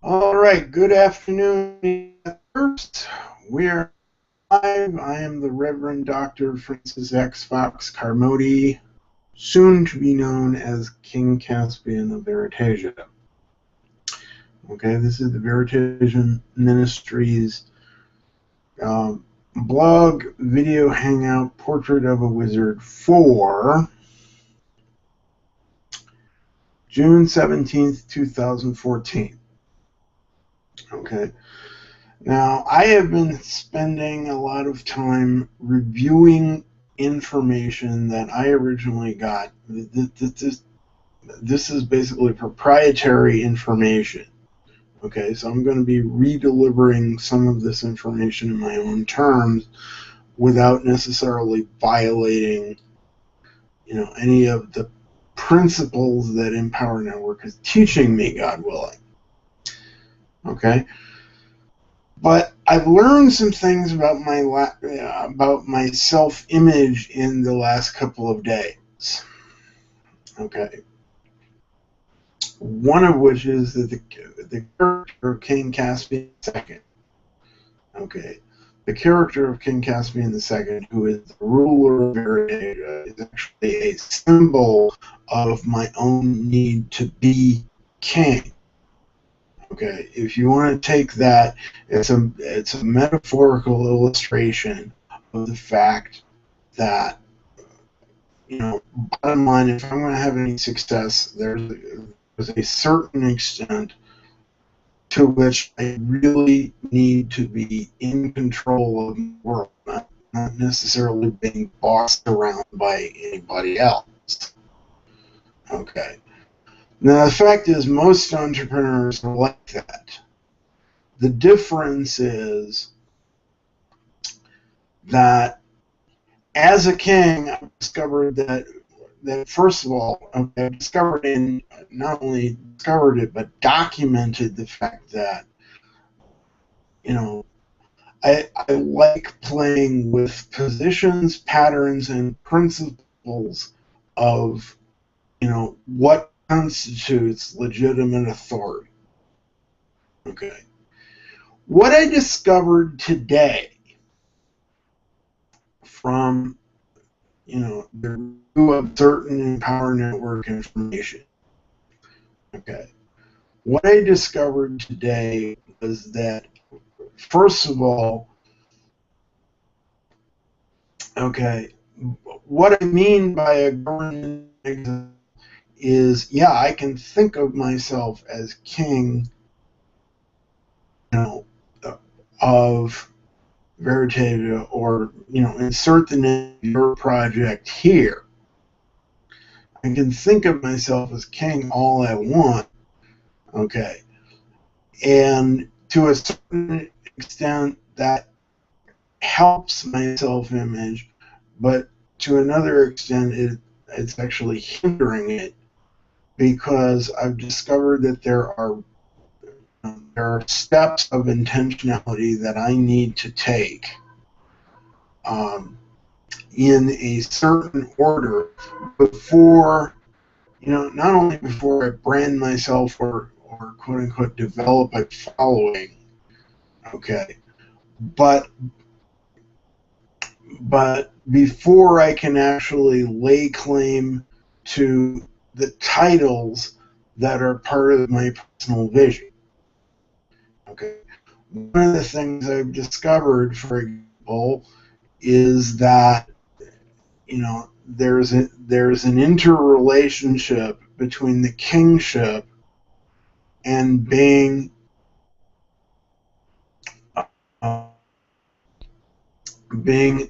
All right, good afternoon. First, we're live. I am the Reverend Dr. Francis X. Fox Carmody, soon to be known as King Caspian of Veritasia. Okay, this is the Veritasia Ministries blog, video hangout, Portrait of a Wizard for June 17th, 2014. Okay. Now, I have been spending a lot of time reviewing information that I originally got. This is basically proprietary information. Okay, so I'm going to be redelivering some of this information in my own terms without necessarily violating, any of the principles that Empower Network is teaching me, God willing. Okay. But I've learned some things about my self-image in the last couple of days. Okay. One of which is that the character of King Caspian II. Okay. The character of King Caspian II, who is the ruler of Veritasia, is actually a symbol of my own need to be king. Okay, if you want to take that, it's a metaphorical illustration of the fact that, bottom line, if I'm going to have any success, there's a certain extent to which I really need to be in control of the world, not necessarily being bossed around by anybody else. Okay. Now, the fact is, most entrepreneurs are like that. The difference is that as a king, I discovered that first of all, I discovered and not only discovered it, but documented the fact that, I like playing with positions, patterns, and principles of, what constitutes legitimate authority. Okay. What I discovered today from, the review of certain Empower Network information, okay, what I discovered today was that, first of all, okay, what I mean by a government is, yeah, I can think of myself as king, of Veritasia, or, insert the name of your project here. I can think of myself as king all I want, okay? And to a certain extent, that helps my self-image, but to another extent, it's actually hindering it, because I've discovered that there are steps of intentionality that I need to take in a certain order before, not only before I brand myself or quote unquote develop a following, okay, but before I can actually lay claim to the titles that are part of my personal vision. Okay. One of the things I've discovered, for example, is that, there's an interrelationship between the kingship and being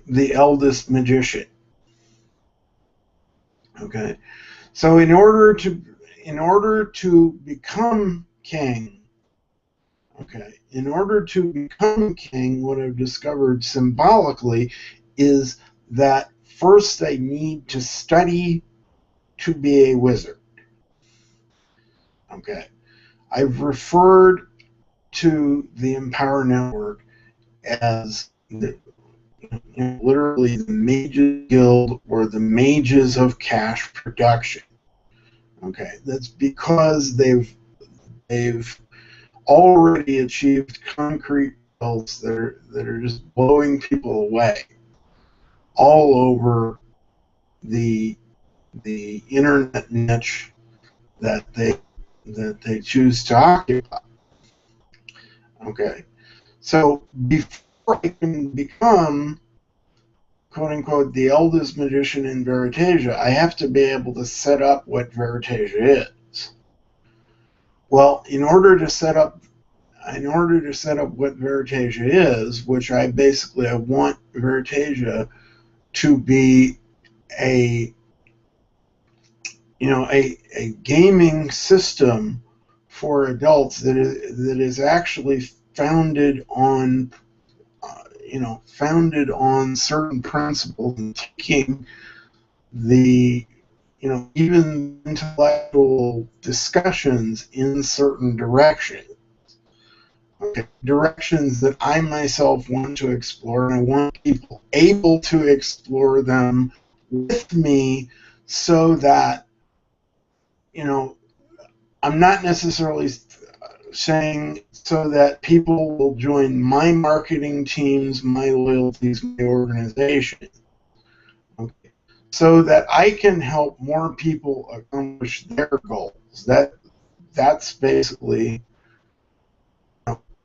the eldest magician. Okay, so in order to become king, okay, what I've discovered symbolically is that first I need to study to be a wizard. Okay, I've referred to the Empower Network as literally the Mages Guild, or the Mages of Cash Production. Okay, that's because they've already achieved concrete results that are just blowing people away all over the internet niche that they choose to occupy. Okay, so before I can become, quote unquote, the eldest magician in Veritasia, I have to be able to set up what Veritasia is. Well, in order to set up what Veritasia is, which I want Veritasia to be a a gaming system for adults that is actually founded on founded on certain principles and taking the even intellectual discussions in certain directions. Okay, directions that I myself want to explore, and I want people able to explore them with me, so that I'm not necessarily saying so that people will join my marketing teams, my loyalties, my organization, okay, so that I can help more people accomplish their goals. That's basically,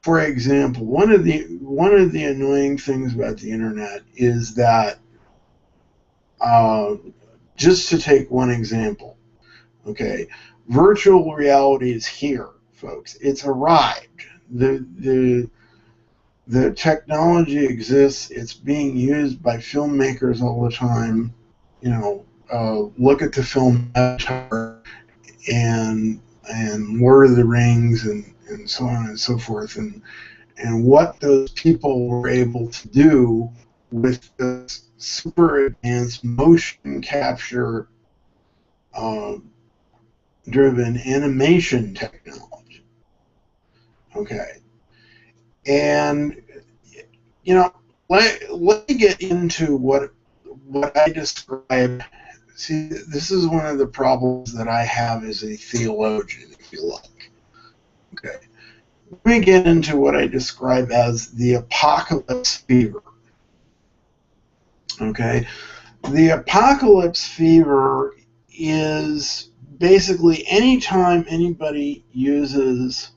for example, one of the annoying things about the internet is that, just to take one example, okay, virtual reality is here, folks. It's arrived. The technology exists. It's being used by filmmakers all the time. Look at the film Avatar and Lord of the Rings and so on and so forth, and what those people were able to do with this super advanced motion capture driven animation technology. Okay. And let me get into what I describe. See, this is one of the problems that I have as a theologian, if you like. Okay. Let me get into what I describe as the apocalypse fever. Okay. The apocalypse fever is basically anytime anybody uses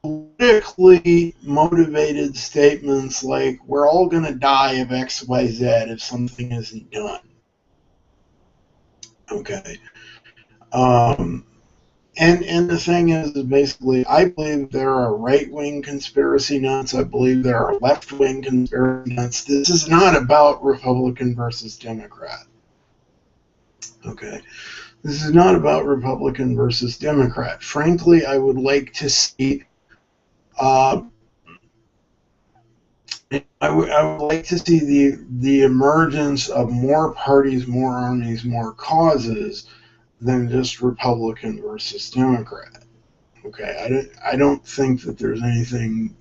politically motivated statements like, we're all going to die of XYZ if something isn't done. Okay. And the thing is basically, I believe there are right-wing conspiracy nuts. I believe there are left-wing conspiracy nuts. This is not about Republican versus Democrat. Okay. This is not about Republican versus Democrat. Frankly, I would like to see I would like to see the emergence of more parties, more armies, more causes than just Republican versus Democrat. Okay, I don't think that there's anything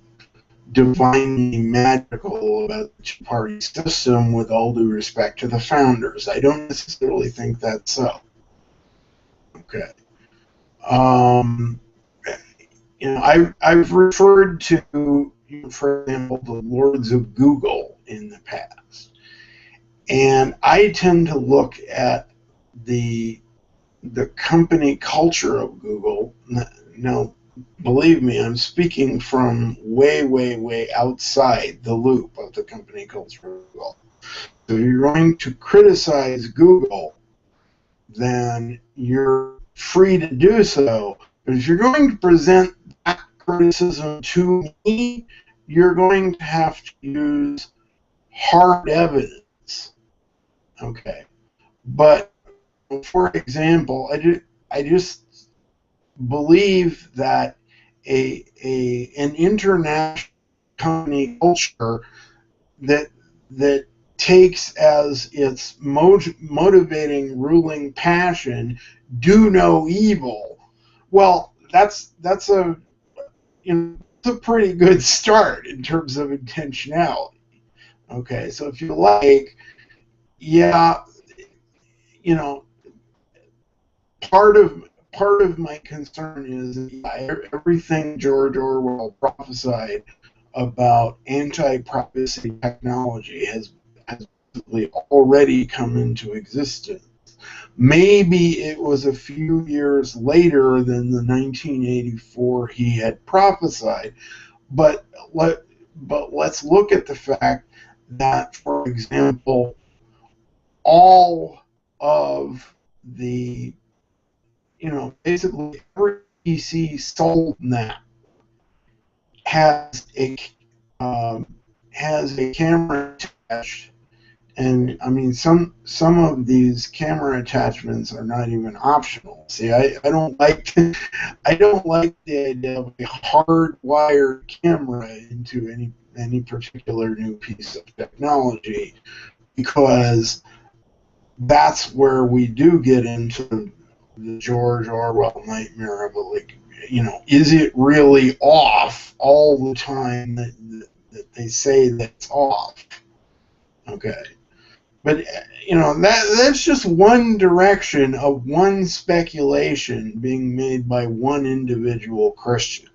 divinely magical about the two-party system, with all due respect to the founders. I don't necessarily think that's so. Okay. I've referred to, for example, the Lords of Google in the past, and I tend to look at the company culture of Google. Now, believe me, I'm speaking from way, way, way outside the loop of the company culture of Google. So if you're going to criticize Google, then you're free to do so. But if you're going to present that criticism to me, you're going to have to use hard evidence. Okay. But, for example, I just believe that an international company culture that takes as its motivating ruling passion, do no evil. Well, that's a pretty good start in terms of intentionality. Okay, so if you like, yeah, part of part of my concern is that everything George Orwell prophesied about anti-privacy technology has already come into existence. Maybe it was a few years later than the 1984 he had prophesied, but let's look at the fact that, for example, all of the, basically every PC sold now has a camera attached, and I mean some of these camera attachments are not even optional. See, I don't like I don't like the idea of a hardwired camera into any particular new piece of technology, because that's where we do get into the George Orwell nightmare of it. Like, is it really off all the time that they say that's off? Okay. But, that's just one direction of one speculation being made by one individual Christian.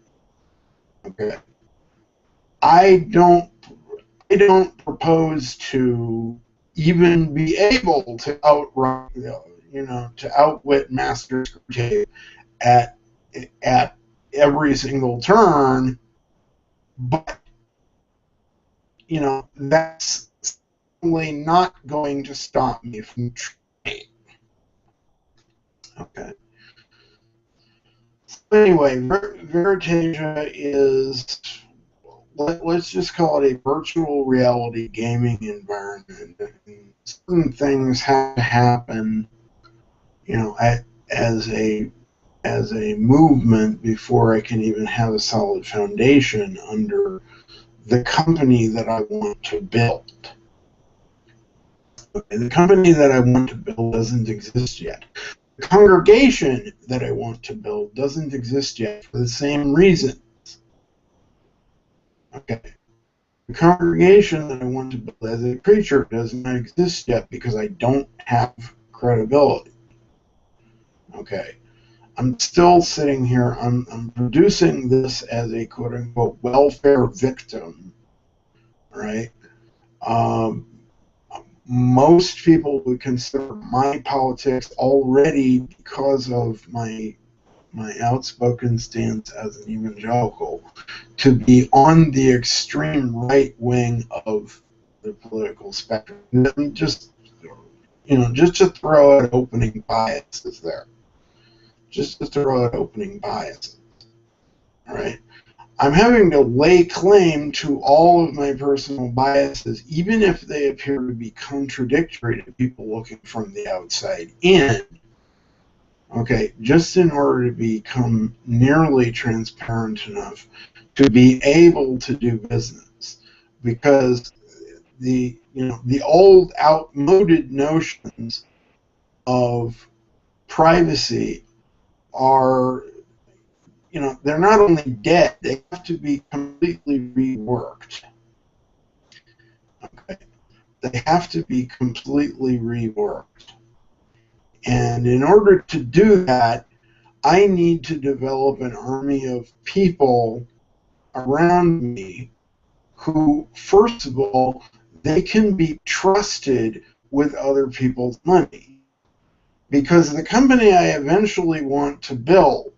Okay. I don't propose to even be able to outrun, to outwit Master Screwtape at every single turn, but that's certainly not going to stop me from trying. Okay. So anyway, Veritasia is, let's just call it a virtual reality gaming environment. And certain things have to happen, as a movement before I can even have a solid foundation under the company that I want to build. Okay, the company that I want to build doesn't exist yet. The congregation that I want to build doesn't exist yet for the same reasons. Okay. The congregation that I want to build as a preacher does not exist yet because I don't have credibility. Okay. I'm still sitting here, I'm producing this as a quote-unquote welfare victim, right? Most people would consider my politics already, because of my outspoken stance as an evangelical, to be on the extreme right wing of the political spectrum. Just to throw out opening biases there. Just to throw out opening biases. All right. I'm having to lay claim to all of my personal biases, even if they appear to be contradictory to people looking from the outside in. Okay, just in order to become nearly transparent enough to be able to do business, because the old outmoded notions of privacy are, they're not only dead, they have to be completely reworked. Okay, they have to be completely reworked. And in order to do that, I need to develop an army of people around me who, first of all, they can be trusted with other people's money. Because the company I eventually want to build,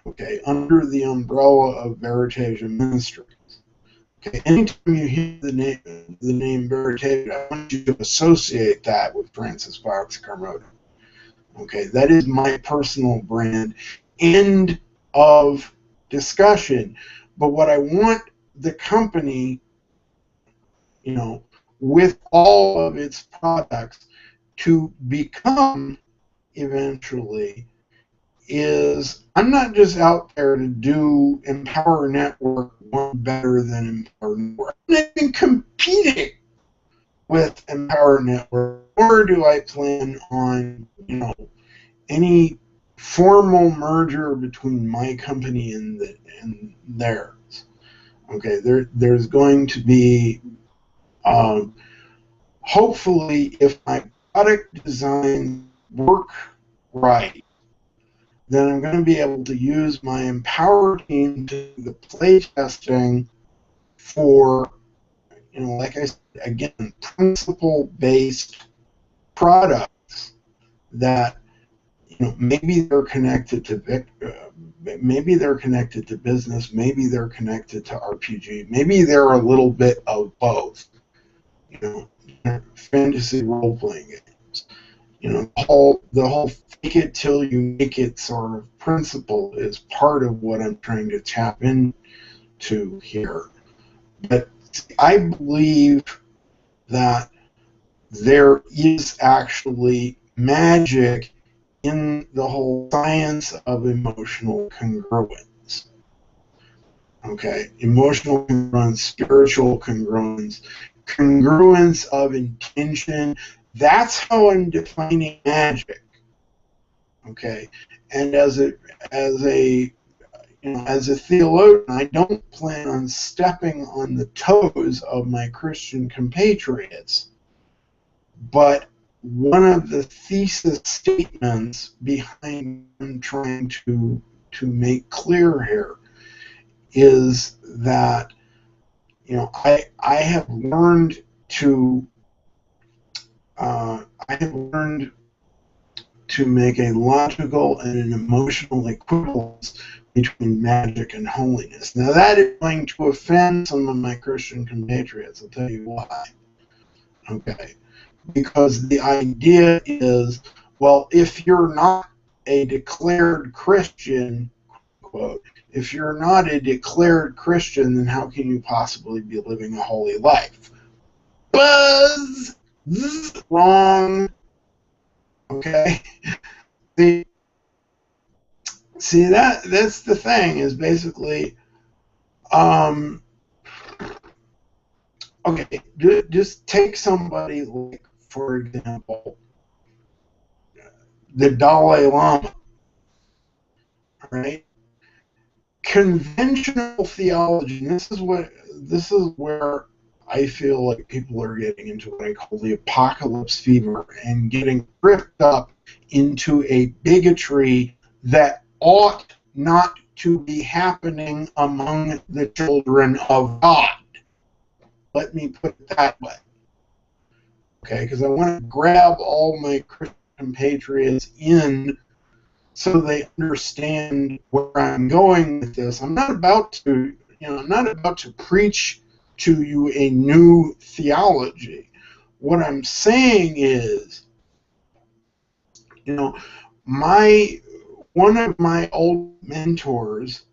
okay, under the umbrella of Veritasia Ministries, okay, anytime you hear the name Veritasia, I want you to associate that with Francis Fox Carmody. Okay, that is my personal brand. End of discussion. But what I want the company, with all of its products to become eventually, is I'm not just out there to do Empower Network one better than Empower Network. I'm not even competing with Empower Network, nor do I plan on, any formal merger between my company and theirs. Okay, there's going to be, hopefully, if my product designs work right, then I'm going to be able to use my Empower team to do the play testing for, like I said, again, principle-based products that, maybe they're connected to maybe they're connected to business, maybe they're connected to RPG, maybe they're a little bit of both. Fantasy role-playing games. The whole fake it till you make it sort of principle is part of what I'm trying to tap into here. But I believe that there is actually magic in the whole science of emotional congruence. Okay, emotional congruence, spiritual congruence, congruence of intention. That's how I'm defining magic. Okay, and as a theologian, I don't plan on stepping on the toes of my Christian compatriots, but one of the thesis statements behind what I'm trying to make clear here is that I have learned to make a logical and an emotional equivalence between magic and holiness. Now that is going to offend some of my Christian compatriots. I'll tell you why. Okay. Because the idea is, well, if you're not a declared Christian, quote, if you're not a declared Christian, then how can you possibly be living a holy life? Buzz! Wrong. Okay? See that's the thing, is basically, okay, just take somebody like, for example, the Dalai Lama, right? Conventional theology, and this is where I feel like people are getting into what I call the apocalypse fever and getting tripped up into a bigotry that ought not to be happening among the children of God. Let me put it that way. Okay, because I want to grab all my Christian compatriots in so they understand where I'm going with this. I'm not about to preach to you a new theology. What I'm saying is, one of my old mentors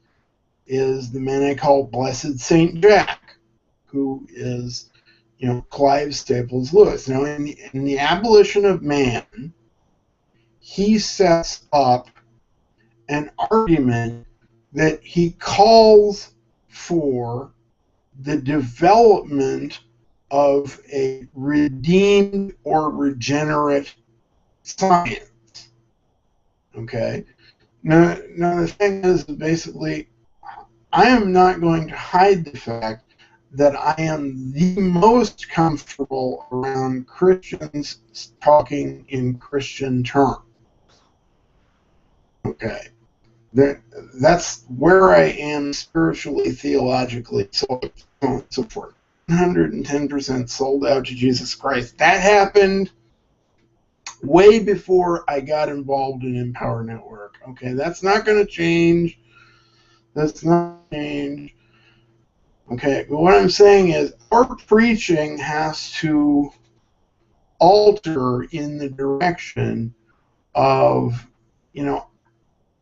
is the man I call Blessed Saint Jack, who is, Clive Staples Lewis. Now, in the Abolition of Man, he sets up an argument that he calls for the development of a redeemed or regenerate science. Okay? Now the thing is, basically, I am not going to hide the fact that I am the most comfortable around Christians talking in Christian terms. Okay. That's where I am spiritually, theologically, so on and so forth. 110% sold out to Jesus Christ. That happened way before I got involved in Empower Network. Okay, that's not going to change. That's not change. Okay, but what I'm saying is our preaching has to alter in the direction of,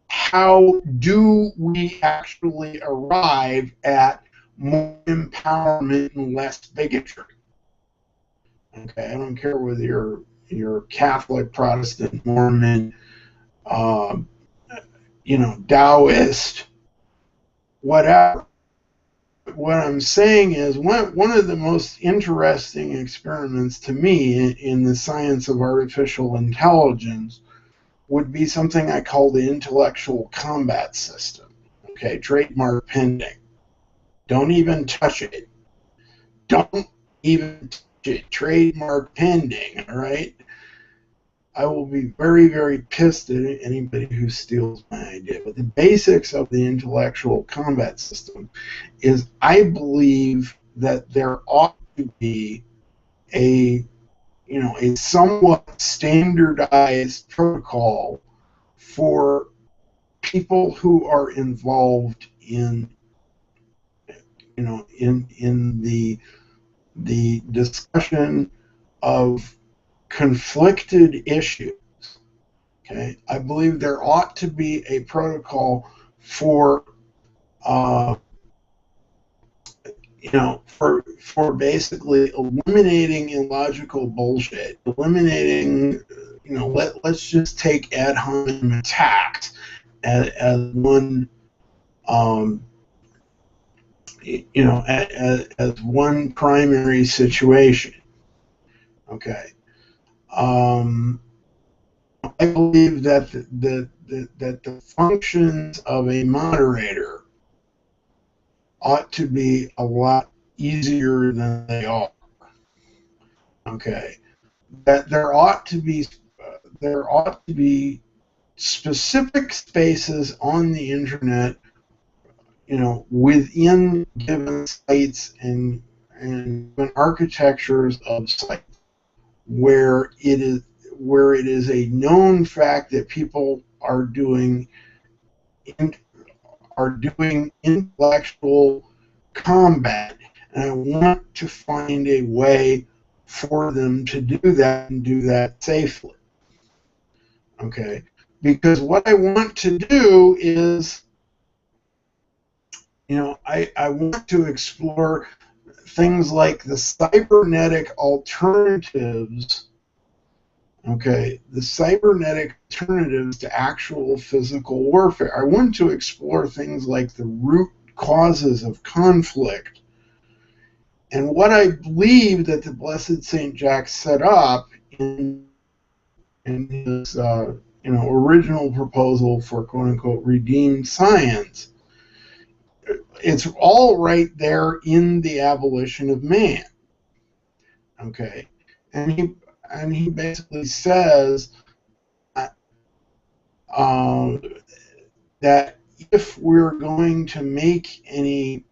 how do we actually arrive at more empowerment and less bigotry? Okay, I don't care whether you're Catholic, Protestant, Mormon, Taoist, whatever. What I'm saying is one of the most interesting experiments to me in the science of artificial intelligence would be something I call the intellectual combat system. Okay, trademark pending. Don't even touch it. Don't even touch it. Trademark pending, all right? I will be very, very pissed at anybody who steals my idea. But the basics of the intellectual combat system is I believe that there ought to be a a somewhat standardized protocol for people who are involved in in the discussion of conflicted issues. Okay, I believe there ought to be a protocol for for basically eliminating illogical bullshit, eliminating let's just take ad hominem attacks as one as one primary situation. Okay. I believe that the functions of a moderator ought to be a lot easier than they are. Okay. That there ought to be specific spaces on the internet, within given sites and architectures of sites where it is a known fact that people are doing intellectual combat, and I want to find a way for them to do that and do that safely. Okay, because what I want to do is, I want to explore things like the cybernetic alternatives. Okay, the cybernetic alternatives to actual physical warfare. I want to explore things like the root causes of conflict. And what I believe that the Blessed Saint Jack set up in his original proposal for quote unquote redeemed science, it's all right there in the abolition of man. Okay, and he basically says that if we're going to make any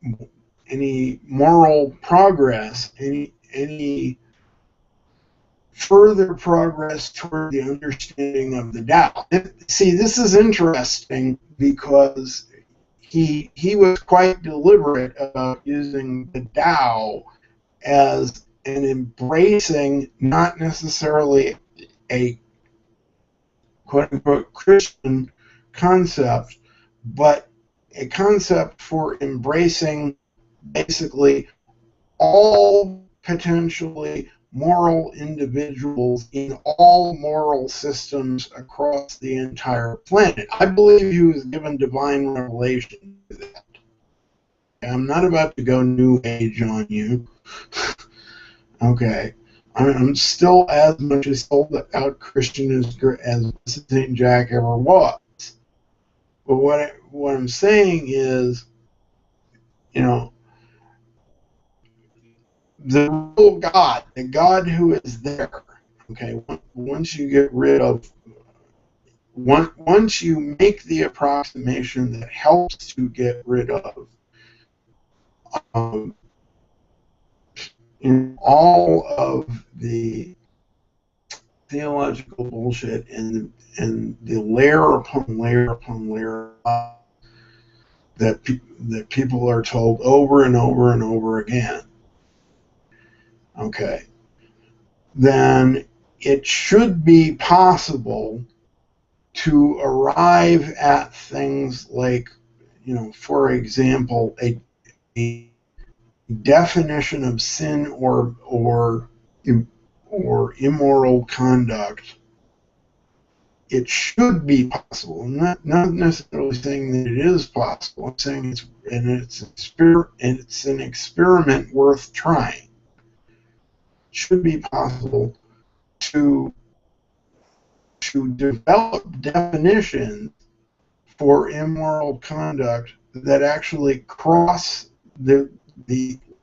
moral progress, any further progress toward the understanding of the Tao. See, this is interesting because he was quite deliberate about using the Tao as an embracing, not necessarily a quote-unquote Christian concept, but a concept for embracing basically all potentially moral individuals in all moral systems across the entire planet. I believe he was given divine revelation to that. I'm not about to go New Age on you. Okay. I'm still as much a sold-out Christian as St. Jack ever was. But what I'm saying is, the real God, the God who is there, okay, once you get rid of, once you make the approximation that helps to get rid of in all of the theological bullshit and the layer upon layer upon layer that people are told over and over and over again, okay, then it should be possible to arrive at things like, for example, a definition of sin or immoral conduct. It should be possible. I'm not necessarily saying that it is possible. I'm saying it's an experiment worth trying. It should be possible to develop definitions for immoral conduct that actually cross the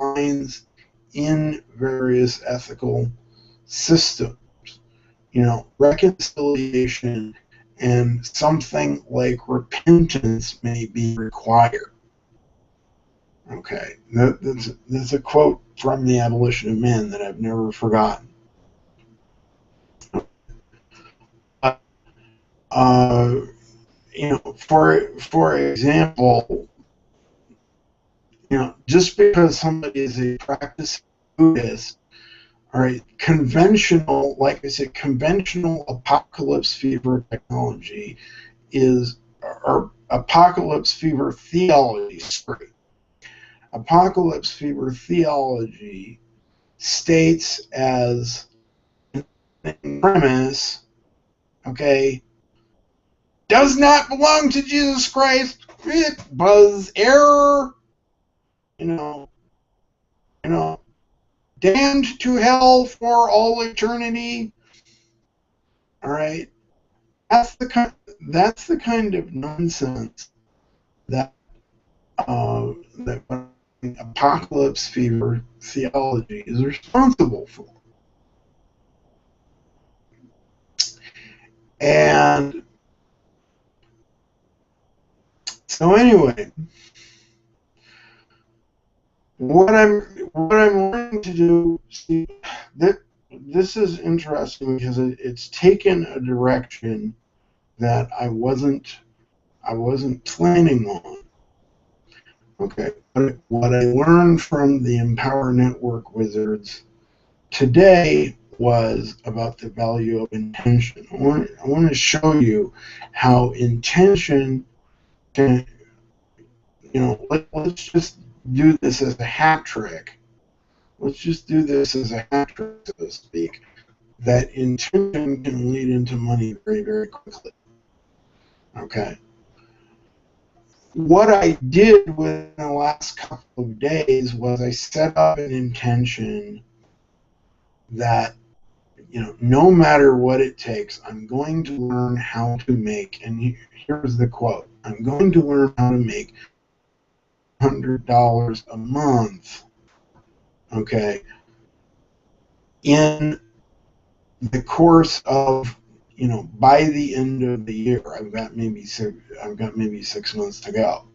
lines in various ethical systems. reconciliation and something like repentance may be required. Okay, that's a quote from The Abolition of Man that I've never forgotten. For example, just because somebody is a practicing Buddhist, all right, conventional, like I said, conventional apocalypse fever technology or apocalypse fever theology, apocalypse fever theology states as premise, okay, does not belong to Jesus Christ. It was error, you know, damned to hell for all eternity. All right, that's the kind of nonsense that apocalypse fever theology is responsible for. And so anyway, what I'm learning to do, see, this is interesting because it's taken a direction that I wasn't planning on. Okay, what I learned from the Empower Network wizards today was about the value of intention. I want to show you how intention can, let's just do this as a hat trick. Let's just do this as a hat trick, so to speak. That intention can lead into money very, very quickly. Okay. What I did within the last couple of days was I set up an intention that, no matter what it takes, I'm going to learn how to make, and here's the quote, I'm going to learn how to make $100 a month, okay, in the course of, by the end of the year. I've got maybe 6 months to go.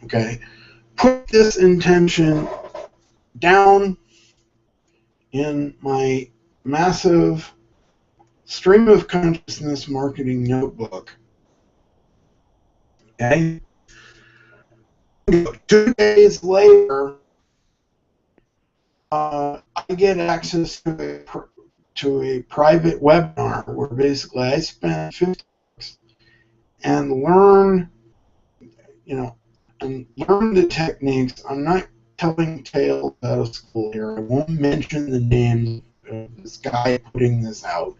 Okay, put this intention down in my massive stream of consciousness marketing notebook. Okay, 2 days later, I get access to a private webinar where basically I spend 50 bucks and learn the techniques. I'm not telling tales out of school here. I won't mention the names of this guy putting this out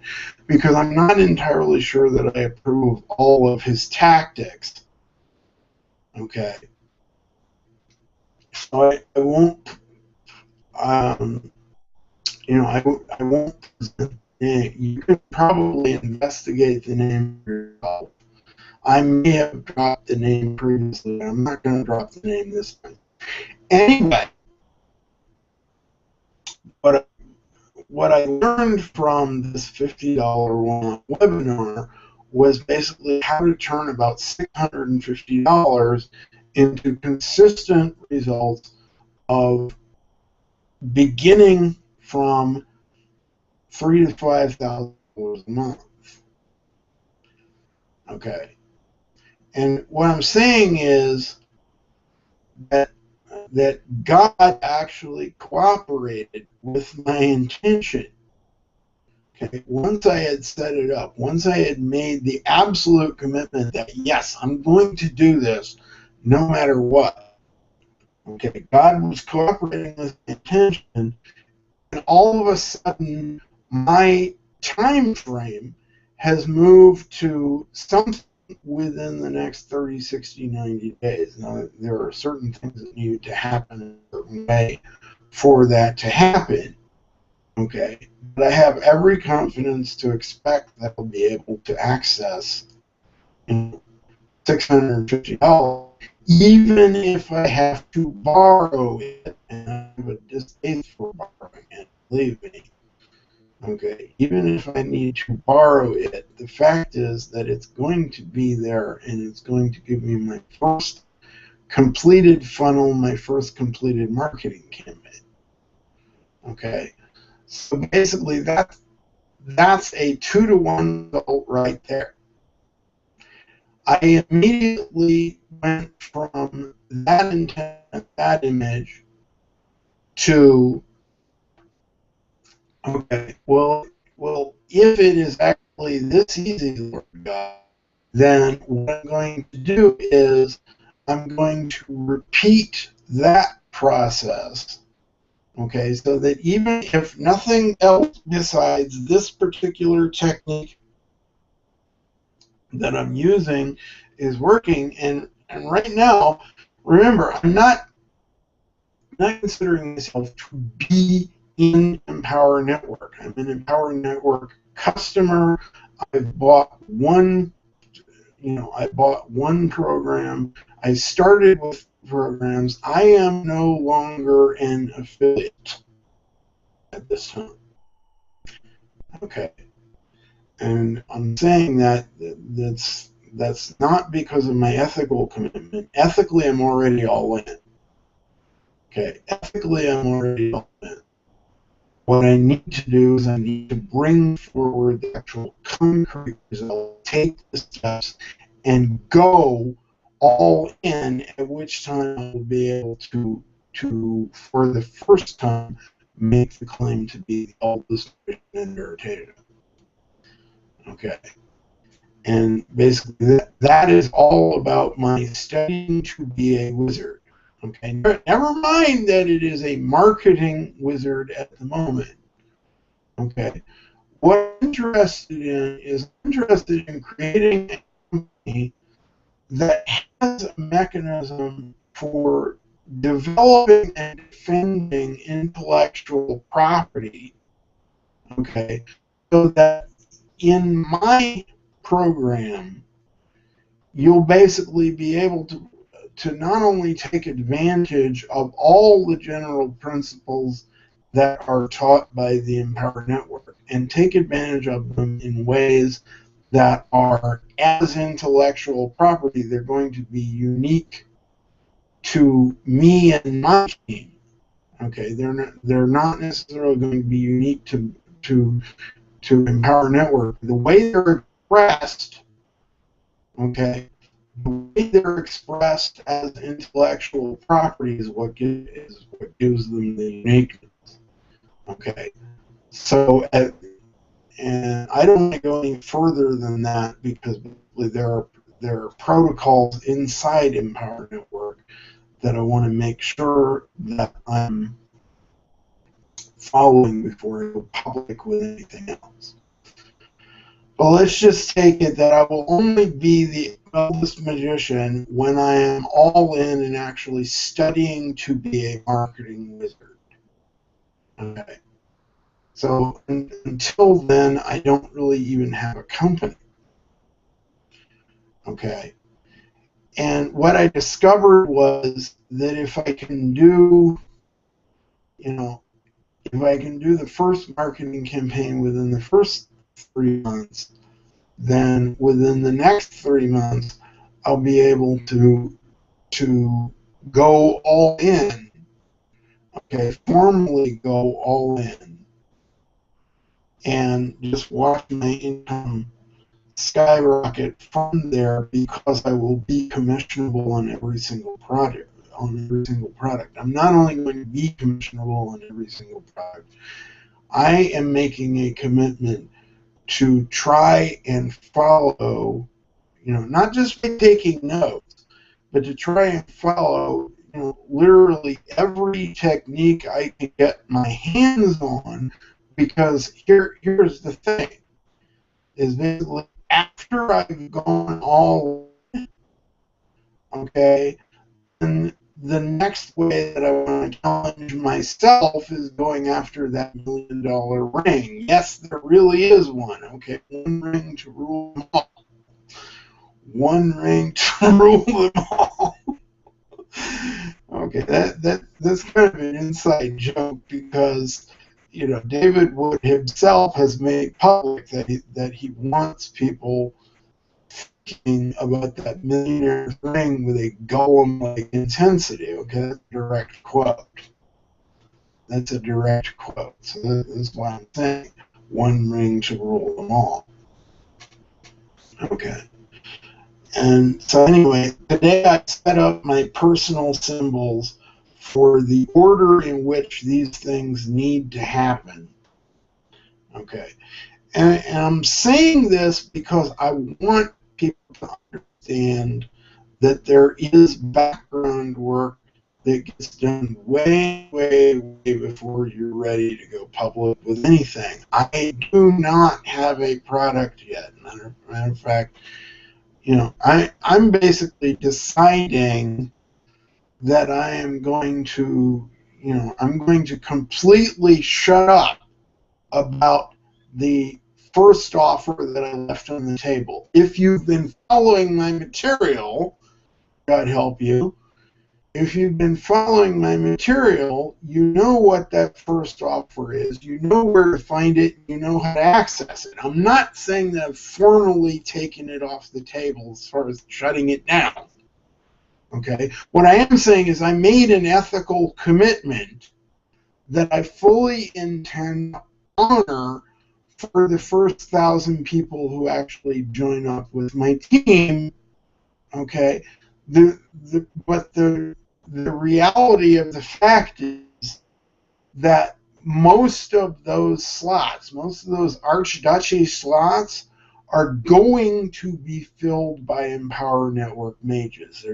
because I'm not entirely sure that I approve of all of his tactics. Okay. So I won't, I won't present the name. You can probably investigate the name yourself. I may have dropped the name previously, but I'm not going to drop the name this time. Anyway, what I learned from this $50 webinar was basically how to turn about $650 into consistent results of beginning from $3,000 to $5,000 a month. Okay. And what I'm saying is that God actually cooperated with my intention. Okay. Once I had set it up, once I had made the absolute commitment that, yes, I'm going to do this no matter what. Okay. God was cooperating with my intention, and all of a sudden, my time frame has moved to something within the next 30, 60, 90 days. Now, there are certain things that need to happen in a certain way for that to happen. Okay. But I have every confidence to expect that I'll be able to access $650, even if I have to borrow it, and I have a distaste for borrowing it, believe me. Okay, even if I need to borrow it, the fact is that it's going to be there and it's going to give me my first completed funnel, my first completed marketing campaign. Okay, so basically that's a 2-to-1 result right there. I immediately went from that intent, that image, to, okay, well, if it is actually this easy to work out, then what I'm going to do is I'm going to repeat that process, okay, so that even if nothing else besides this particular technique that I'm using is working, and right now, remember, I'm not considering myself to be in Empower Network. I'm an Empower Network customer. I've bought one, I bought one program. I started with programs. I am no longer an affiliate at this time. Okay. And I'm saying that's not because of my ethical commitment. Ethically, I'm already all in. Okay, ethically, I'm already all in. What I need to do is I need to bring forward the actual concrete result, take the steps, and go all in, at which time I will be able to for the first time, make the claim to be the oldest in Veritasia. Okay. And basically, that is all about my studying to be a wizard. Okay, never mind that it is a marketing wizard at the moment. Okay, what I'm interested in is creating a company that has a mechanism for developing and defending intellectual property. Okay, so that in my program, you'll basically be able to not only take advantage of all the general principles that are taught by the Empower Network and take advantage of them in ways that are as intellectual property. They're going to be unique to me and my team. Okay, they're not necessarily going to be unique to Empower Network. The way they're expressed, okay, the way they're expressed as intellectual property is what gives them the uniqueness. Okay, so and I don't want to go any further than that because there are protocols inside Empower Network that I want to make sure that I'm following before I go public with anything else. Well, let's just take it that I will only be the eldest magician when I am all in and actually studying to be a marketing wizard. Okay. So until then, I don't really even have a company. Okay. And what I discovered was that if I can do, if I can do the first marketing campaign within the first 3 months, then within the next 3 months, I'll be able to go all in. Okay, formally go all in, and just watch my income skyrocket from there because I will be commissionable on every single product. I'm not only going to be commissionable on every single product, I am making a commitment to try and follow, not just by taking notes, but to try and follow, literally every technique I can get my hands on, because here's the thing, is basically after I've gone all in, okay, then the next way that I want to challenge myself is going after that $1 million ring. Yes, there really is one. Okay, one ring to rule them all. One ring to rule them all. Okay, that's kind of an inside joke because David Wood himself has made public that he wants people thinking about that millionaire thing with a golem-like intensity. Okay, that's a direct quote. That's a direct quote. So that's why I'm saying one ring should rule them all. Okay. And so anyway, today I set up my personal symbols for the order in which these things need to happen. Okay. And I'm saying this because I want people to understand that there is background work that gets done way, way, way before you're ready to go public with anything. I do not have a product yet. Matter of fact, I'm basically deciding that I am going to, I'm going to completely shut up about the first offer that I left on the table. If you've been following my material, God help you, if you've been following my material, you know what that first offer is. You know where to find it. You know how to access it. I'm not saying that I've formally taken it off the table as far as shutting it down. Okay? What I am saying is I made an ethical commitment that I fully intend to honor for the first 1,000 people who actually join up with my team. Okay? But the reality of the fact is that most of those slots, most of those Archduchy slots, are going to be filled by Empower Network mages.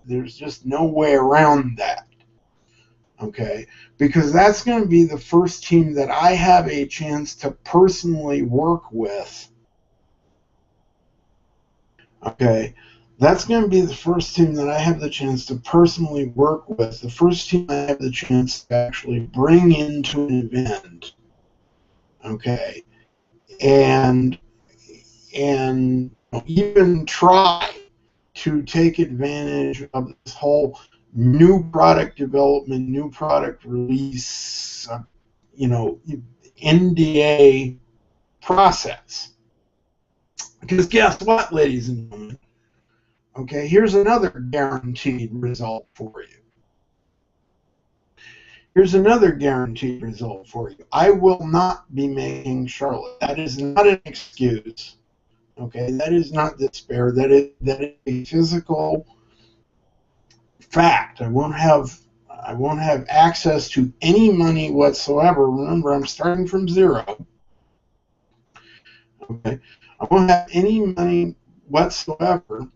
There's just no way around that. Okay? Because that's going to be the first team that I have a chance to personally work with. Okay? That's going to be the first team that I have the chance to personally work with, the first team I have the chance to actually bring into an event, okay, and even try to take advantage of this whole new product development, new product release, NDA process. Because guess what, ladies and gentlemen? Okay, here's another guaranteed result for you. Here's another guaranteed result for you. I will not be making Charlotte. That is not an excuse. Okay, that is not despair. That is a physical fact. I won't have access to any money whatsoever. Remember, I'm starting from zero. Okay, I won't have any money whatsoever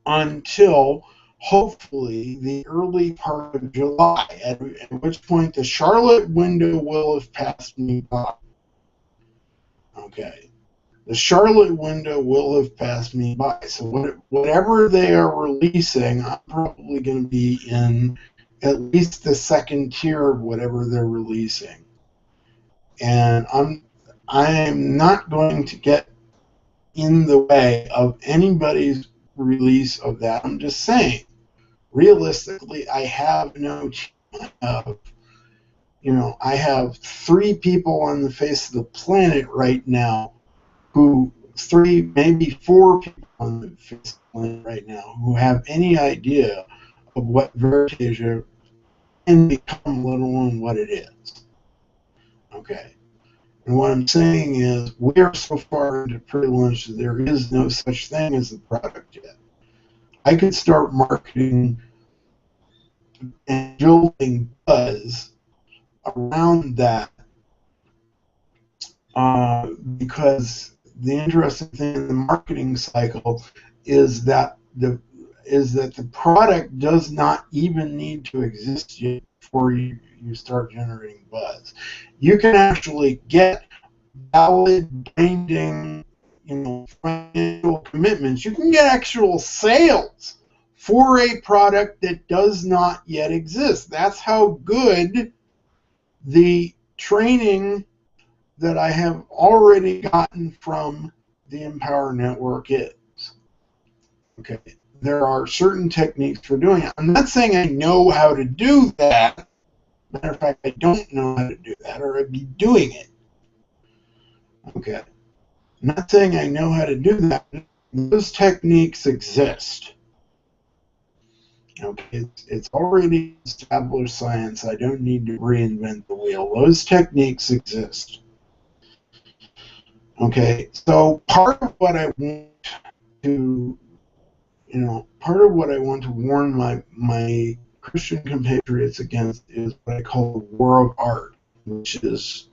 until hopefully the early part of July, at which point the Charlotte window will have passed me by. Okay. The Charlotte window will have passed me by. So whatever they are releasing, I'm probably going to be in at least the second tier of whatever they're releasing. And I am not going to get in the way of anybody's release of that. I'm just saying, realistically, I have no team. I have 3 people on the face of the planet right now maybe 4 people on the face of the planet right now who have any idea of what Veritasia can become, let alone what it is. Okay. And what I'm saying is, we're so far into pre-launch that there is no such thing as the product yet. I could start marketing and building buzz around that because the interesting thing in the marketing cycle is that the product does not even need to exist yet before you start generating buzz. You can actually get valid binding, financial commitments. You can get actual sales for a product that does not yet exist. That's how good the training that I have already gotten from the Empower Network is. Okay, there are certain techniques for doing it. I'm not saying I know how to do that, Matter of fact, I don't know how to do that, or I'd be doing it. Okay. I'm not saying I know how to do that. Those techniques exist. Okay, it's already established science. I don't need to reinvent the wheel. Those techniques exist. Okay, so part of what I want to, part of what I want to warn my Christian compatriots against is what I call the war of art, which is,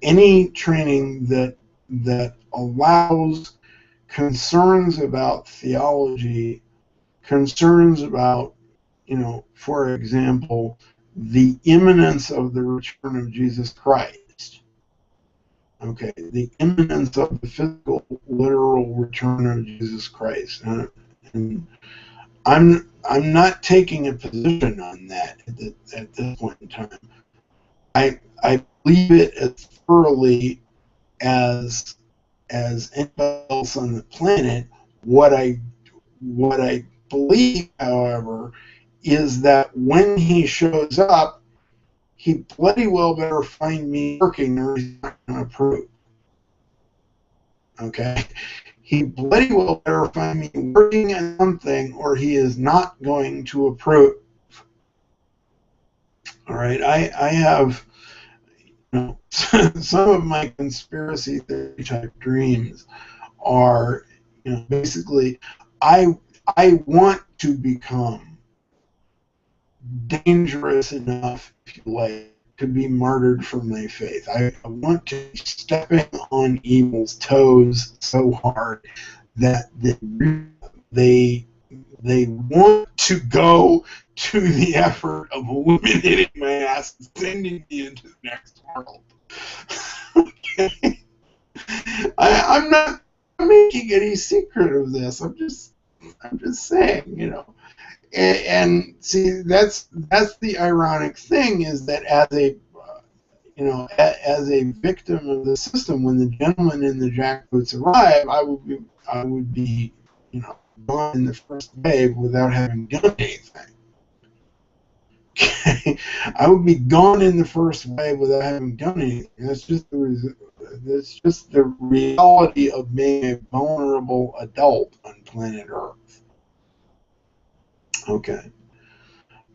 any training that allows concerns about theology, concerns about, for example, the imminence of the return of Jesus Christ. Okay, the imminence of the physical, literal return of Jesus Christ. And I'm not taking a position on that at this point in time. I believe it as thoroughly as anybody else on the planet. What I believe, however, is that when he shows up, he bloody well better find me working, or he's not going to approve. Okay? He bloody well better find me working at something, or he is not going to approve. All right? I have, some of my conspiracy theory type dreams are, basically, I want to become dangerous enough, if you like, to be martyred for my faith. I want to be stepping on evil's toes so hard that they want to go to the effort of eliminating my ass and sending me into the next world. Okay? I'm not making any secret of this. I'm just saying, And see, that's the ironic thing, is that as a victim of the system, when the gentleman in the jackboots arrive, I would be gone in the first wave without having done anything. Okay, I would be gone in the first wave without having done anything. That's just the reality of being a vulnerable adult on planet Earth. Okay.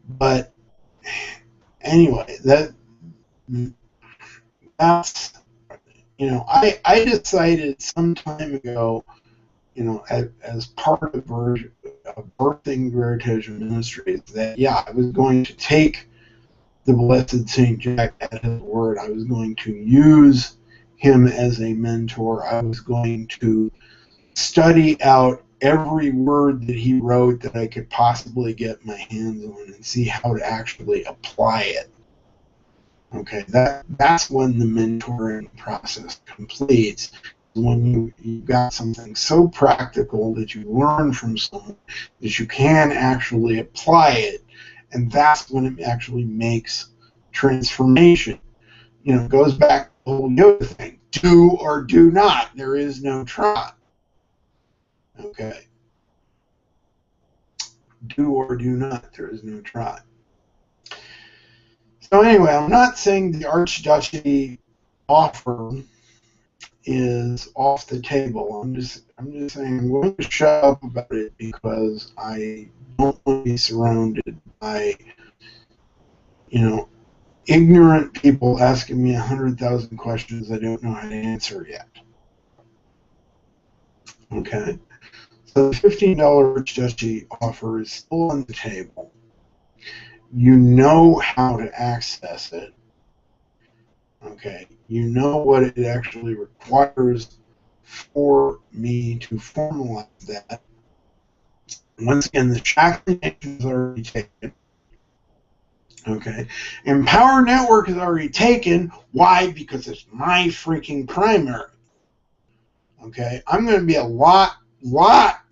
But anyway, that's I decided some time ago, as part of birthing Veritasia Ministries, that I was going to take the Blessed Saint Jack at his word. I was going to use him as a mentor. I was going to study out every word that he wrote that I could possibly get my hands on and see how to actually apply it. Okay, that's when the mentoring process completes. When you've got something so practical that you learn from someone that you can actually apply it, and that's when it actually makes transformation. It goes back to the whole Yoda thing. Do or do not. There is no try. Okay. Do or do not. There is no try. So anyway, I'm not saying the Archduchy offer is off the table. I'm just saying I'm going to shut up about it because I don't want to be surrounded by, ignorant people asking me 100,000 questions I don't know how to answer yet. Okay. So the $15 Archduchy offer is still on the table. You know how to access it. Okay. You know what it actually requires for me to formalize that. Once again, the shackling action is already taken. Okay. Empower Network is already taken. Why? Because it's my freaking primary. Okay. I'm going to be a lot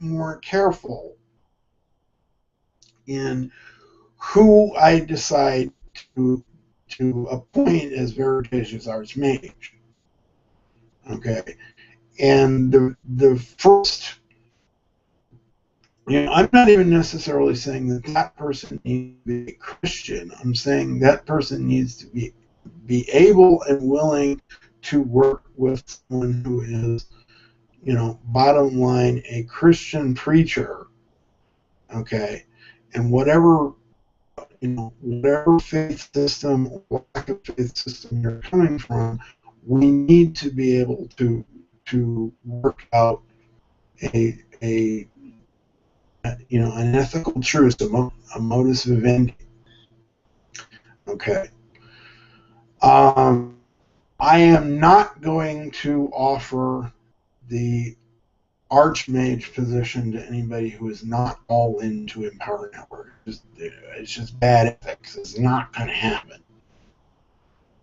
more careful in who I decide to appoint as Veritasia's Archmage. Okay. And the first I'm not even necessarily saying that that person needs to be a Christian. I'm saying that person needs to be able and willing to work with someone who is, bottom line, a Christian preacher, okay, and whatever faith system or lack of faith system you're coming from, we need to be able to work out a an ethical truth, a modus vivendi. Okay. I am not going to offer the archmage position to anybody who is not all into Empower Network. It's just bad ethics. It's not going to happen.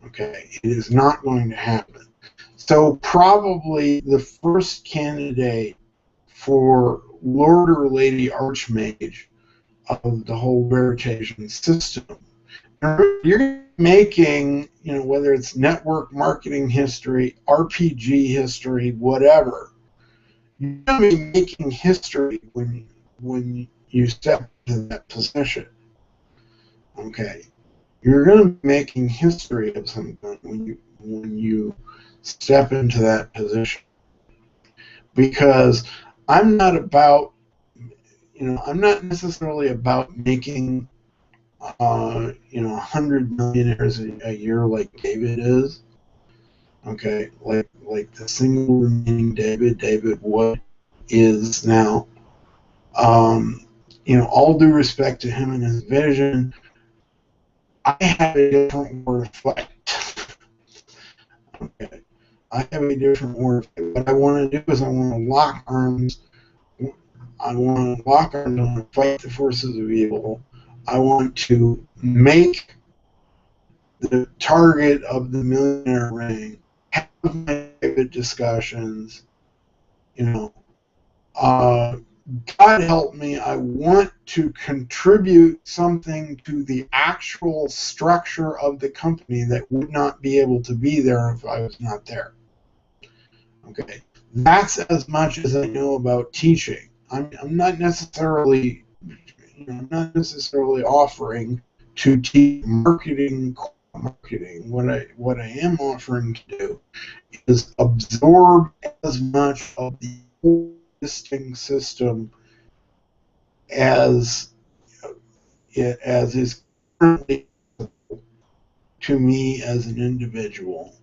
Okay, it is not going to happen. So probably the first candidate for Lord or Lady Archmage of the whole Veritasia system, you're making, whether it's network marketing history, RPG history, whatever, you're going to be making history when you step into that position. Okay, you're going to be making history of some kind when you step into that position, because I'm not about, I'm not necessarily about making 100 millionaires a year like David is. Okay, like the single remaining David Wood is now. All due respect to him and his vision, I have a different war to fight. Okay, I have a different war to fight. What I want to do is I want to lock arms. I want to lock arms. I want to fight the forces of evil. I want to make the target of the millionaire ring, have my private discussions, God help me, I want to contribute something to the actual structure of the company that would not be able to be there if I was not there. Okay, that's as much as I know about teaching. I'm not necessarily, offering to teach marketing. What I am offering to do is absorb as much of the existing system as is currently to me as an individual.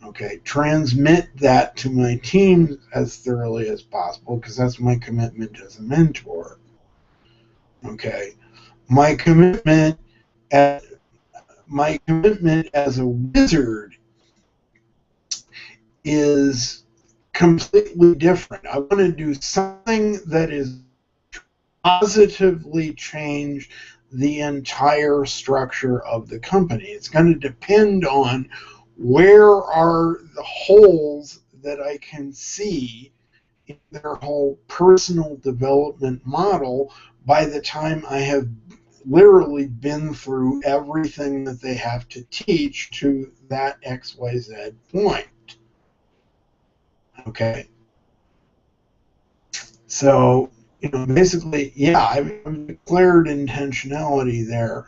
Okay, transmit that to my team as thoroughly as possible, because that's my commitment as a mentor. Okay, my commitment as a wizard is completely different. I want to do something that is positively change the entire structure of the company. It's going to depend on where are the holes that I can see in their whole personal development model by the time I have literally been through everything that they have to teach to that XYZ point. Okay. So, basically, yeah, I've declared intentionality there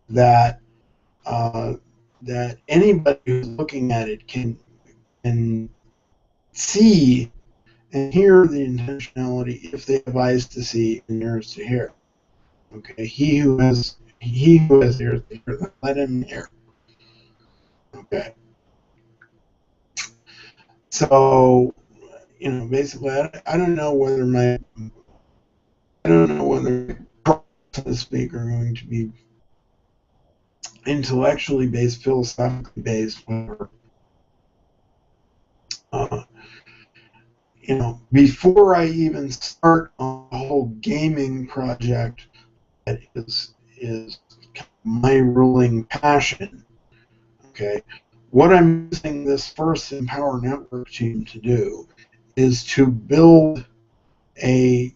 that that anybody who's looking at it can see and hear the intentionality if they have eyes to see and ears to hear. Okay, he who has ears to hear, let him hear. Okay, so basically, I don't know whether my so to speak are going to be intellectually based, philosophically based, whatever. Uh, before I even start on the whole gaming project that is my ruling passion, okay, what I'm using this first Empower Network team to do is to build a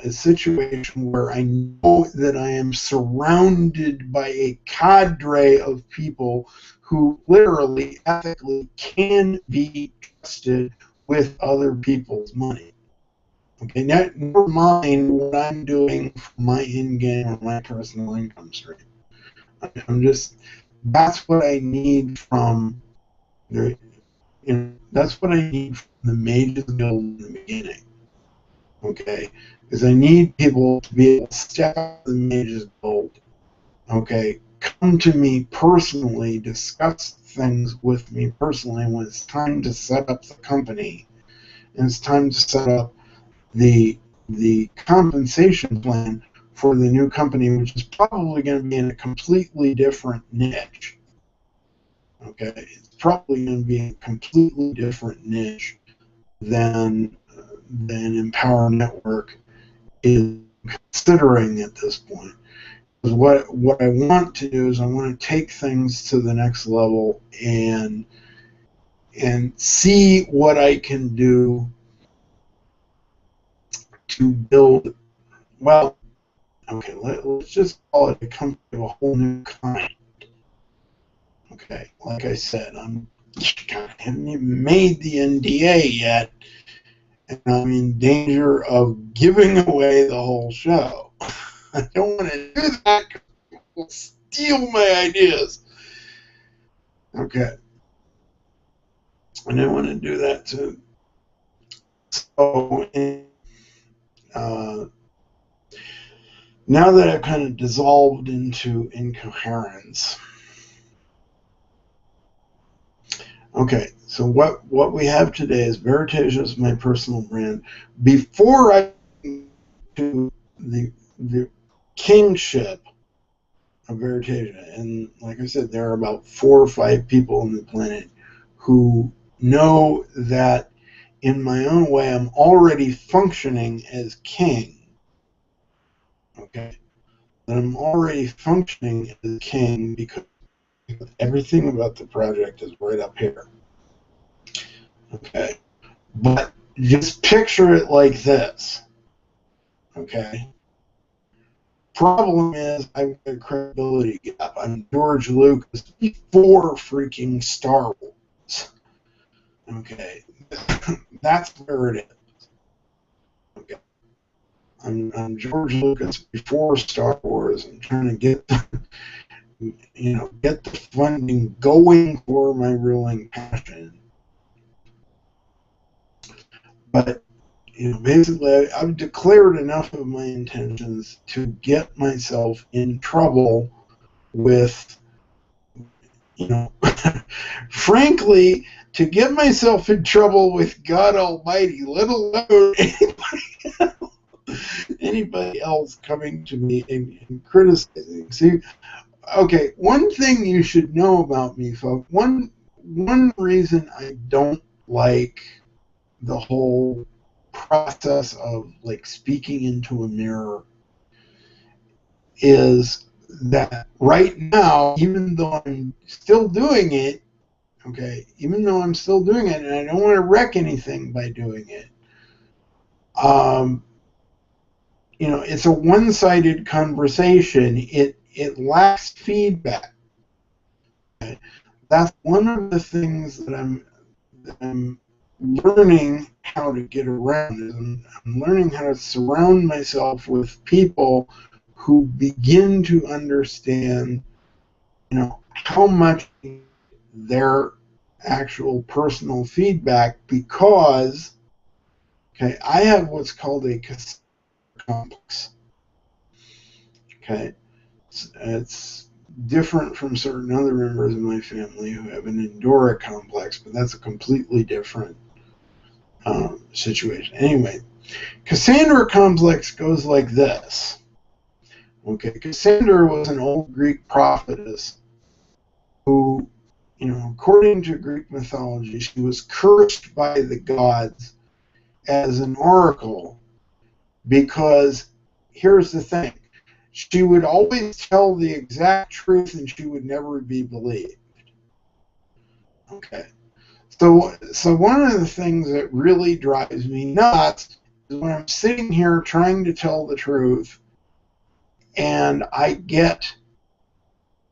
situation where I know that I am surrounded by a cadre of people who literally, ethically can be trusted with other people's money. Okay, now, never mind what I'm doing for my in-game or my personal income stream. I'm just, that's what I need from the, that's what I need from the Mages Guild in the beginning. Okay, because I need people to be able to step out of the Mages Guild. Okay, come to me personally, discuss things with me personally when it's time to set up the company, and it's time to set up the compensation plan for the new company, which is probably going to be in a completely different niche. Okay, it's probably going to be a completely different niche than Empower Network is considering at this point. What I want to do is I want to take things to the next level and see what I can do to build. Well, okay, let's just call it a company of a whole new kind. Okay, like I said, I haven't even made the NDA yet, and I'm in danger of giving away the whole show. I don't want to do that. Will steal my ideas. Okay, I didn't want to do that too. So, now that I've kind of dissolved into incoherence, okay, so what we have today is Veritasia is my personal brand. Before I to the kingship of Veritasia, and like I said, there are about 4 or 5 people on the planet who know that in my own way I'm already functioning as king. Okay, that I'm already functioning as king because everything about the project is right up here. Okay, but just picture it like this. Okay, problem is I've got a credibility gap. I'm George Lucas before freaking Star Wars. Okay, that's where it is. Okay, I'm George Lucas before Star Wars. I'm trying to get get the funding going for my ruling passion. But basically, I've declared enough of my intentions to get myself in trouble with, frankly, to get myself in trouble with God Almighty, let alone anybody else coming to me and criticizing. See, okay, one thing you should know about me, folks, one reason I don't like the whole process of like speaking into a mirror is that right now, even though I'm still doing it, okay, even though I'm still doing it, and I don't want to wreck anything by doing it, it's a one-sided conversation. It lacks feedback. Okay? That's one of the things that I'm learning how to get around. I'm learning how to surround myself with people who begin to understand, how much their actual personal feedback, because, okay, I have what's called a Cassandra complex. Okay, it's different from certain other members of my family who have an Endora complex, but that's a completely different situation. Anyway, Cassandra complex goes like this. Okay, Cassandra was an old Greek prophetess who, according to Greek mythology, she was cursed by the gods as an oracle because, here's the thing, she would always tell the exact truth and she would never be believed. Okay. So one of the things that really drives me nuts is when I'm sitting here trying to tell the truth and I get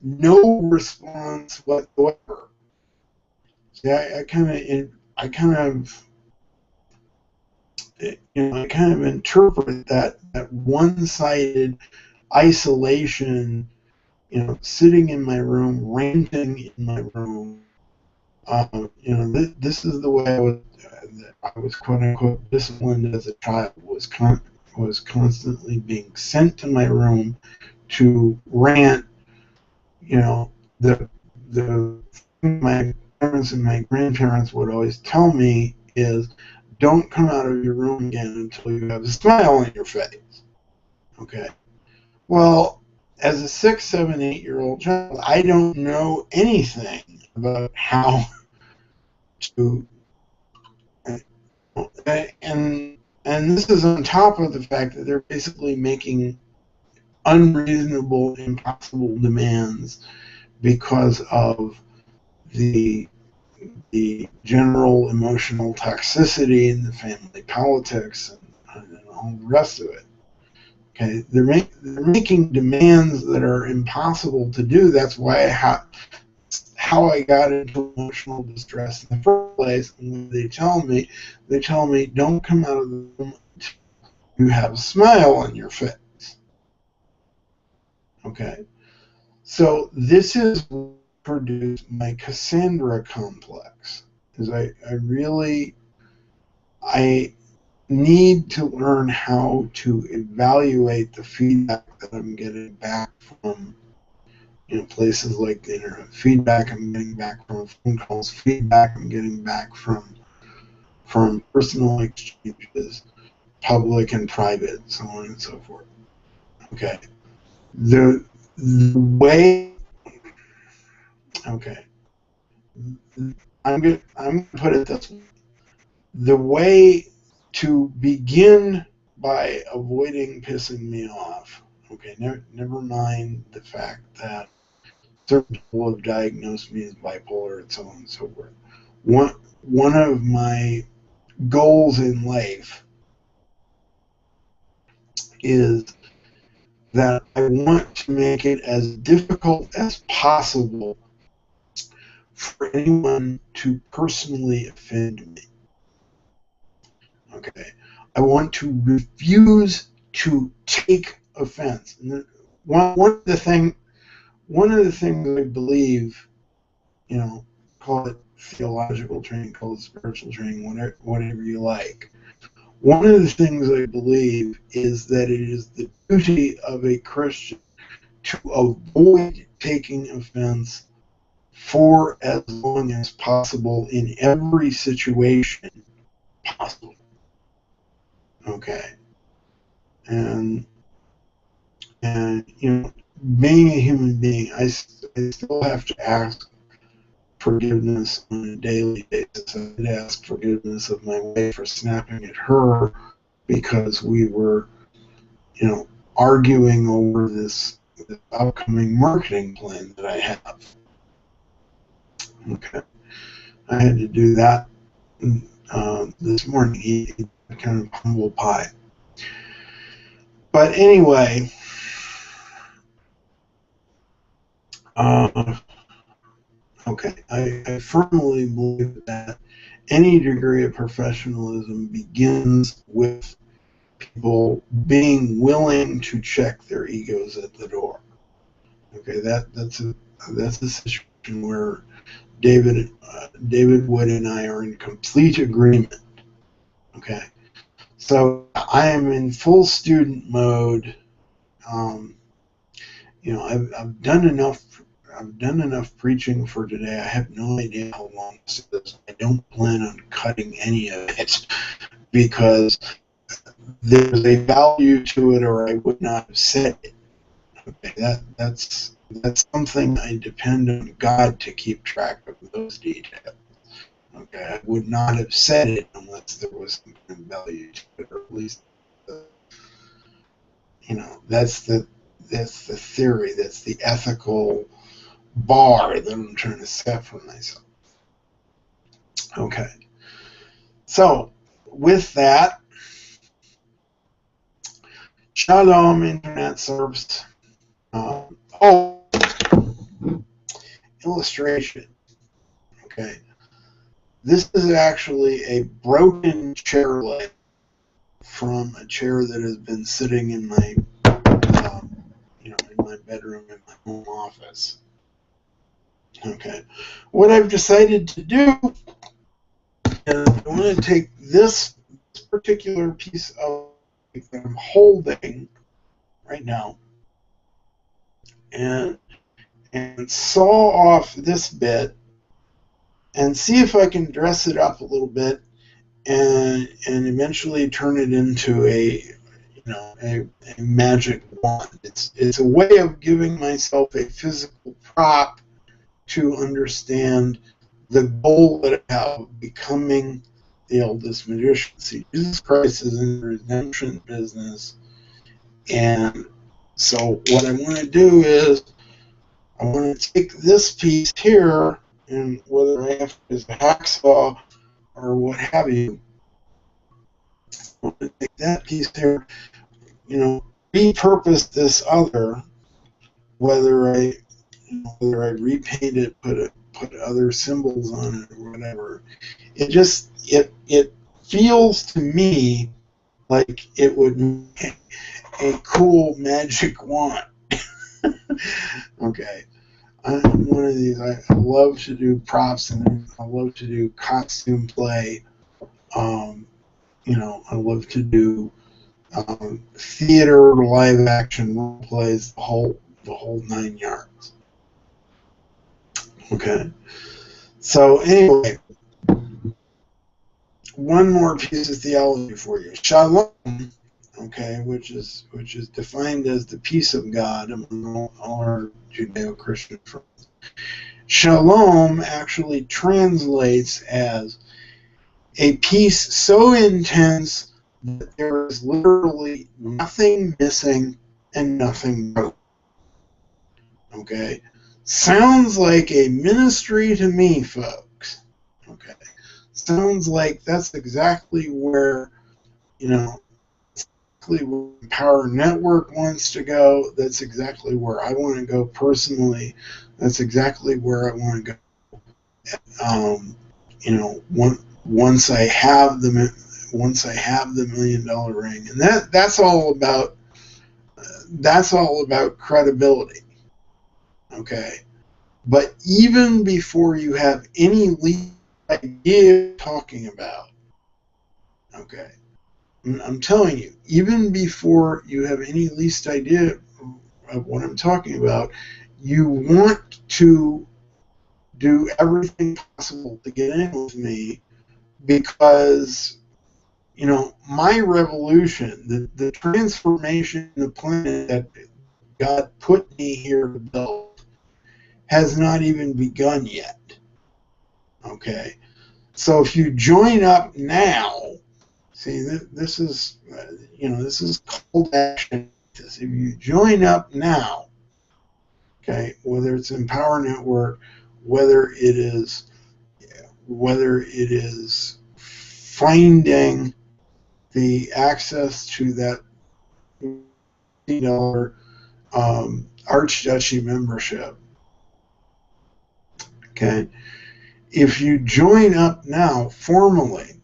no response whatsoever. See, I kind of I kind of interpret that one-sided isolation, sitting in my room, ranting in my room. This is the way I was quote unquote disciplined as a child. Was constantly being sent to my room to rant. The thing my parents and my grandparents would always tell me is, don't come out of your room again until you have a smile on your face. Okay. Well, as a 6, 7, 8-year-old child, I don't know anything about how to, and this is on top of the fact that they're basically making unreasonable, impossible demands because of the general emotional toxicity in the family politics and all the rest of it. Okay, they're making demands that are impossible to do. That's why how I got into emotional distress in the first place. And when they tell me, don't come out of the room until you have a smile on your face. Okay, so this is what produced my Cassandra complex. Is I need to learn how to evaluate the feedback that I'm getting back from places like the internet, feedback I'm getting back from phone calls, feedback I'm getting back from personal exchanges, public and private, so on and so forth. Okay. The way, okay, I'm gonna put it this way. The way to begin by avoiding pissing me off, okay, never mind the fact that certain people have diagnosed me as bipolar and so on and so forth. One of my goals in life is that I want to make it as difficult as possible for anyone to personally offend me. Okay, I want to refuse to take offense. And one of the things I believe, call it theological training, call it spiritual training, whatever you like. One of the things I believe is that it is the duty of a Christian to avoid taking offense for as long as possible in every situation possible. Okay. And being a human being, I still have to ask forgiveness on a daily basis. I did ask forgiveness of my wife for snapping at her because we were, arguing over this upcoming marketing plan that I have. Okay, I had to do that this morning. Eat kind of humble pie. But anyway, okay, I firmly believe that any degree of professionalism begins with people being willing to check their egos at the door. Okay, that's a situation where David Wood and I are in complete agreement. Okay, so I am in full student mode. I've done enough. I've done enough preaching for today. I have no idea how long this is. I don't plan on cutting any of it because there's a value to it, or I would not have said it. Okay, that's something I depend on God to keep track of those details. Okay, I would not have said it unless there was some kind of value to it, or at least, that's the theory. That's the ethical bar that I'm trying to set for myself. Okay, so with that, Shalom, Internet serves. Illustration. Okay, this is actually a broken chair leg from a chair that has been sitting in my, in my bedroom in my home office. Okay, what I've decided to do is I want to take this particular piece of that I'm holding right now and saw off this bit and see if I can dress it up a little bit and eventually turn it into a magic wand. It's a way of giving myself a physical prop to understand the goal that I have of becoming the eldest magician. See, Jesus Christ is in the redemption business, and so what I want to do is I want to take this piece here, and whether I have to use a hacksaw or what have you, I want to take that piece here, repurpose this other, whether I repaint it, put other symbols on it or whatever. It feels to me like it would make a cool magic wand. Okay. I'm one of these. I love to do props and I love to do costume play. I love to do theater, live action role plays, the whole 9 yards. Okay. So anyway, one more piece of theology for you. Shalom, okay, which is defined as the peace of God among all our Judeo-Christian friends. Shalom actually translates as a peace so intense that there is literally nothing missing and nothing broken. Okay? Sounds like a ministry to me, folks. Okay? Sounds like that's exactly where, exactly where Power Network wants to go. That's exactly where I want to go personally. That's exactly where I want to go. Once I have the $1 million ring, and that's all about credibility. Okay, but even before you have any least idea of talking about, okay, I'm telling you, even before you have any least idea of what I'm talking about, you want to do everything possible to get in with me because, my revolution, the transformation of the planet that God put me here to build has not even begun yet. Okay? So if you join up now, see, this is, this is call to action. If you join up now, okay, whether it's in Power Network, whether it is finding the access to that $50 Archduchy membership, okay, if you join up now formally,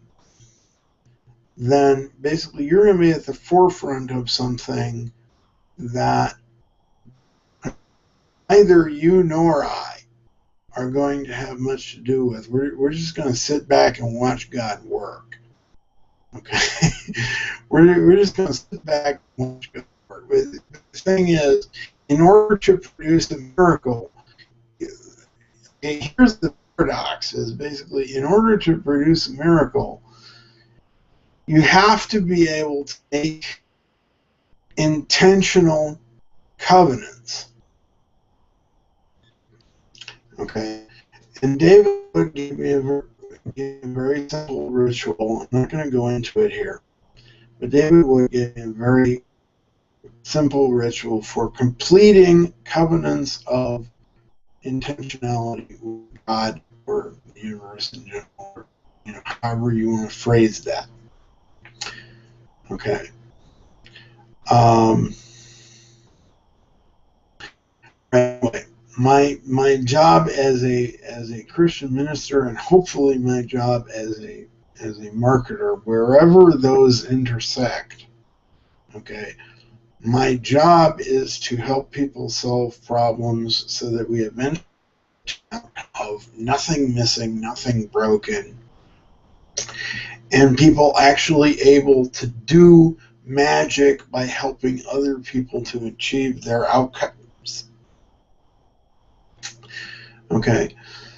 then basically you're going to be at the forefront of something that neither you nor I are going to have much to do with. We're just going to sit back and watch God work. Okay? we're just going to sit back and watch God work. But the thing is, in order to produce a miracle, here's the paradox, is basically in order to produce a miracle, you have to be able to make intentional covenants. Okay? And David would give me a very simple ritual. I'm not going to go into it here. But David would give me a very simple ritual for completing covenants of intentionality with God or the universe in general, or, however you want to phrase that. Okay. Anyway, my job as a Christian minister, and hopefully my job as a as a marketer, wherever those intersect, okay, my job is to help people solve problems so that we eventually have nothing missing, nothing broken, and people actually able to do magic by helping other people to achieve their outcomes. Okay,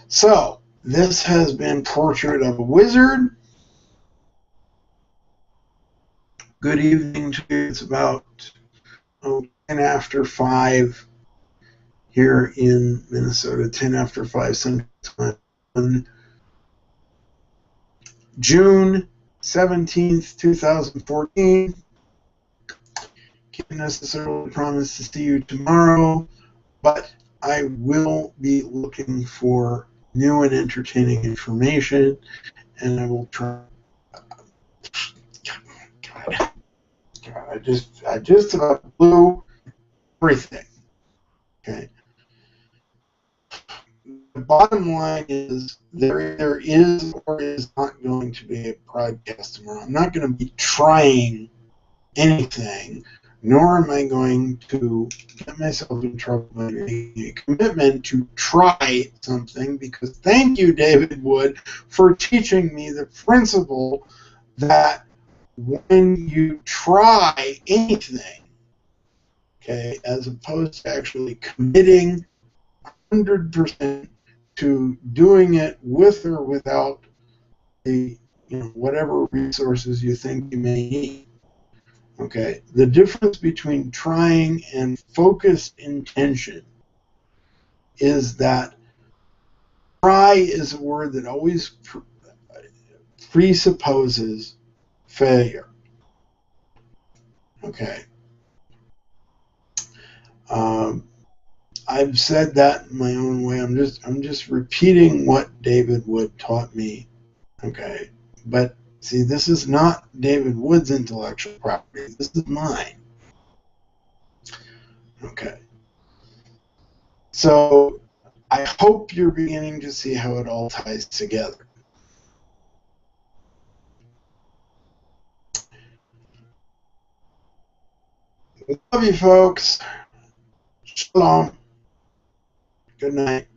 so this has been Portrait of a Wizard. Good evening to you. It's about 10 after 5 here in Minnesota, 10 after 5 Central Time on June 17th, 2014. Can't necessarily promise to see you tomorrow, but I will be looking for new and entertaining information, and I will try. God, I just about blew everything. Okay. The bottom line is there is or is not going to be a broadcast tomorrow. I'm not going to be trying anything, nor am I going to get myself in trouble by making a commitment to try something, because thank you, David Wood, for teaching me the principle that when you try anything, okay, as opposed to actually committing 100% to doing it with or without the whatever resources you think you may need. Okay, the difference between trying and focused intention is that try is a word that always presupposes failure. Okay. I've said that in my own way. I'm just repeating what David Wood taught me. Okay, but see, this is not David Wood's intellectual property. This is mine. Okay. So I hope you're beginning to see how it all ties together. Love you, folks. Shalom. Good night.